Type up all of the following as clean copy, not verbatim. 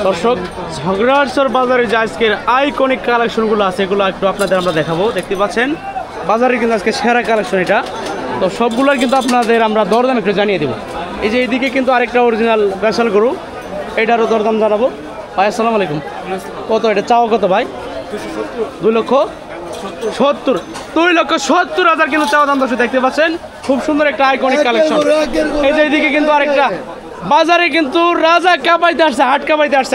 দর্শক ঝগড়ারচর বাজারে যে আজকের আইকনিক কালেকশনগুলো আছে এগুলো একটু আপনাদের আমরা দেখাবো। দেখতে পাচ্ছেন বাজারে কিন্তু আজকে সেরা কালেকশন এটা, তো সবগুলোর কিন্তু আপনাদের আমরা দরদাম একটু জানিয়ে দেবো। এই যে এইদিকে কিন্তু আরেকটা অরিজিনাল বেসাল গরু, এটারও দরদাম জানাবো। ভাই আসসালামু আলাইকুম, কত এটা চাওয়া কত ভাই? 2,70,000, 2,70,000 কিন্তু চাওয়া দাম। দর্শক দেখতে পাচ্ছেন খুব সুন্দর একটা আইকনিক কালেকশন। এই যে এইদিকে কিন্তু আরেকটা বাজারে কিন্তু রাজা কাবাইতে আসছে, হাট কাবাইতে আসছে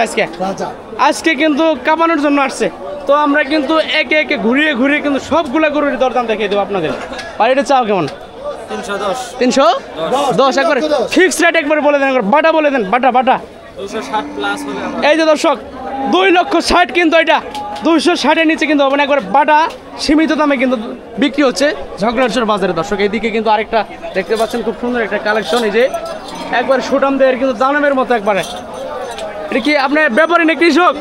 আজকে কিন্তু কাবানোর জন্য আসছে। তো আমরা কিন্তু একে একে ঘুরিয়ে ঘুরিয়ে কিন্তু সবগুলা গরুর দরদাম দেখিয়ে দেবো আপনাদের। আর এটা চাও কেমন? 310 একবার ফিক্সড রেট একবার বলে দেন, বাটা বলে দেন, বাটা 260+ হলে এই যে দর্শক 2,60,000 কিন্তু এটা 260-এর নিচে কিন্তু হবে না, একবার বাটা সীমিত দামে কিন্তু বিক্রি হচ্ছে ঝগড়ারচর বাজারে। দর্শক এইদিকে কিন্তু আরেকটা দেখতে পাচ্ছেন খুব সুন্দর একটা কালেকশন। এই যে একবার সুটাম দেয়ের কিন্তু দানামের মতো একবারে। এটা কি আপনার ব্যাপারী না কৃষক?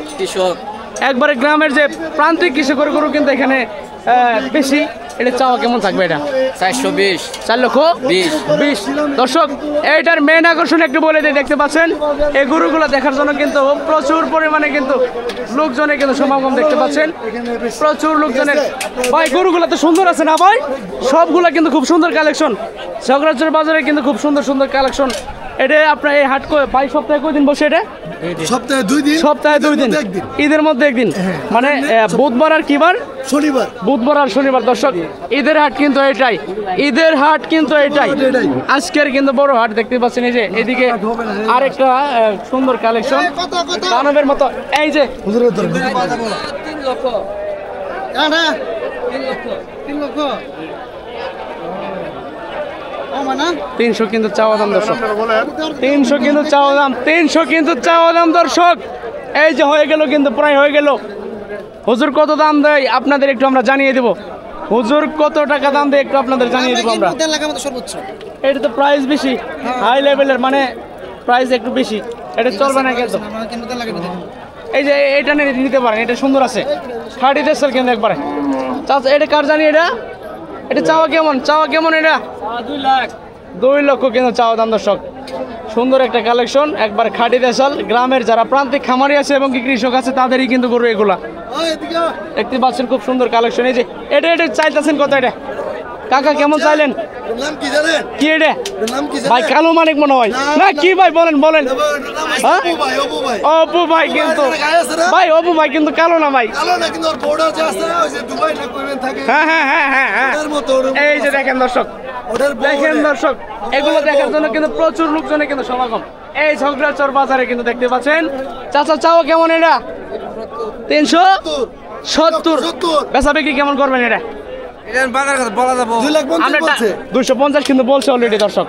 একবারে গ্রামের যে প্রান্তিক কৃষকের গরু কিন্তু এখানে বেশি। এটা চাওয়া কেমন থাকবে? এটা 420, 4,20,000। দর্শক এইটার মেন আকর্ষণ একটু বলে দিই, দেখতে পাচ্ছেন এই গরুগুলো দেখার জন্য কিন্তু প্রচুর পরিমাণে কিন্তু লোকজনের কিন্তু সমাগম দেখতে পাচ্ছেন, প্রচুর লোকজনের। ভাই গরুগুলো তো সুন্দর আছে না ভাই? সবগুলো কিন্তু খুব সুন্দর কালেকশন। ঝগড়ারচর বাজারে কিন্তু খুব সুন্দর সুন্দর কালেকশন। এটা আপনার এই হাট ভাই সপ্তাহে কয়দিন বসে? এটা সপ্তাহে 2 দিন, সপ্তাহে 2 দিন, ঈদের মধ্যে একদিন, মানে বুধবার আর কি বার? শনিবার। বুধবার আর শনিবার। দর্শক ঈদের হাট কিন্তু এটাই, ঈদের হাট কিন্তু এটাই আজকের কিন্তু বড় হাট। দেখতে পাচ্ছেন এই যে এদিকে আরেকটা সুন্দর কালেকশন দানবের মতো। এই যে 3 লক্ষ, 300 কিন্তু চাওয়া দাম। দর্শক 300 কিন্তু চাওয়া দাম, 300 কিন্তু চাওয়া দাম। দর্শক এই যে হয়ে গেল কিন্তু প্রায় হয়ে গেল। হুজুর কত দাম দেয় আপনাদের একটু আমরা জানিয়ে দেবো। হুজুর কত টাকা দাম দেয় একটু আপনাদের জানিয়ে দেবো আমরা। এটা তো প্রাইস বেশি, হাই লেভেলের, মানে প্রাইস একটু বেশি, এটা চলবে না কিন্তু। এই যে এটা নিতে পারেন, এটা সুন্দর আছে, 30,000 কিন্তু একবারে। চাচা এটা কার জানি? এটা চাওয়া কেমন? চাওয়া কেমন? এটা 2 লক্ষ কিন্তু চাওয়া দাম। দর্শক সুন্দর একটা কালেকশন, একবার খাঁটি দেশাল। গ্রামের যারা প্রান্তিক খামারি আছে এবং কি কৃষক আছে তাদেরই কিন্তু গরু এগুলা। দেখতে পাচ্ছেন খুব সুন্দর কালেকশন। এই যে এটা চাইতেছেন কত? এটা কাকা কেমন চাইলেন? কি এটা ভাই? কালো মানিক মনে হয় না কি ভাই? বলেন অপু ভাই কিন্তু ভাই, অপু ভাই কিন্তু কালো না ভাই। হ্যাঁ এই যে দেখেন দর্শক, এগুলো দেখার জন্য কিন্তু প্রচুর লোকজনের কিন্তু সমাগম এই ঝগড়ারচর বাজারে কিন্তু দেখতে পাচ্ছেন। চাচা চাও কেমন? এটা 370। বেচা বিক্রি কেমন করবেন? এটা 250 কিন্তু বলছে অলরেডি। দর্শক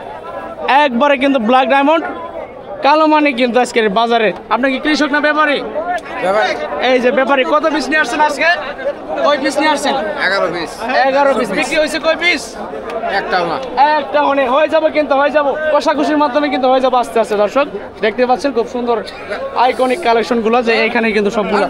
একবারে কিন্তু ব্ল্যাক ডায়মন্ড কালো মানিক কিন্তু আজকের বাজারে। আপনি কি কৃষক না ব্যাপারী? এই যে ব্যাপারী। কত পিস নিয়ে আসছেন আজকে? কয় পিস নিয়ে আসছেন? 11 পিস। বিক্রি হয়েছে কয় পিস? একটা হয়ে যাবে কিন্তু, হয়ে যাবো কষাকষির মাধ্যমে কিন্তু হয়ে যাবো আস্তে আস্তে। দর্শক দেখতে পাচ্ছেন খুব সুন্দর আইকনিক কালেকশন গুলো যে এখানে কিন্তু সবগুলো